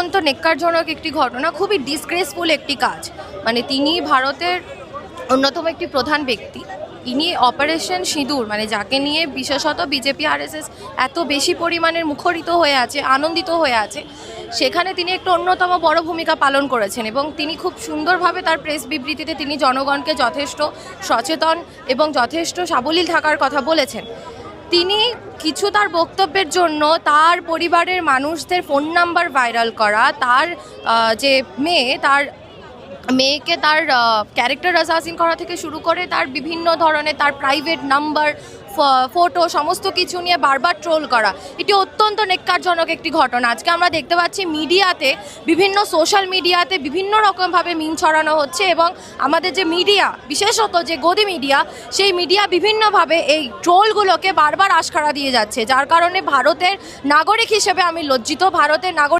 অত্যন্ত নেক্কারজনক একটি ঘটনা, খুবই ডিসগ্রেসফুল একটি কাজ। মানে তিনি ভারতের অন্যতম একটি প্রধান ব্যক্তি, ইনি অপারেশন সিঁদুর মানে যাকে নিয়ে বিশেষত বিজেপি আরএসএস এত বেশি পরিমাণের মুখরিত হয়ে আছে, আনন্দিত হয়ে আছে, সেখানে তিনি একটু অন্যতম বড় ভূমিকা পালন করেছেন এবং তিনি খুব সুন্দরভাবে তার প্রেস বিবৃতিতে তিনি জনগণকে যথেষ্ট সচেতন এবং যথেষ্ট সাবলীল থাকার কথা বলেছেন। তিনি কিছু তার বক্তব্যের জন্য তার পরিবারের মানুষদের ফোন নাম্বার ভাইরাল করা, তার যে মেয়েকে তার ক্যারেক্টার অ্যাসাসিন করা থেকে শুরু করে তার বিভিন্ন ধরনের তার প্রাইভেট নাম্বার, ফটো সমস্ত কিছু নিয়ে বারবার ট্রোল করা, এটি অত্যন্ত নেক্কারজনক একটি ঘটনা। আজকে আমরা দেখতে পাচ্ছি মিডিয়াতে, বিভিন্ন সোশ্যাল মিডিয়াতে বিভিন্ন রকমভাবে মিম ছড়ানো হচ্ছে এবং আমাদের যে মিডিয়া, বিশেষত যে গদি মিডিয়া, সেই মিডিয়া বিভিন্নভাবে এই ট্রোলগুলোকে বারবার আশকারা দিয়ে যাচ্ছে, যার কারণে ভারতের নাগরিক হিসেবে আমি লজ্জিত। ভারতের নাগরিক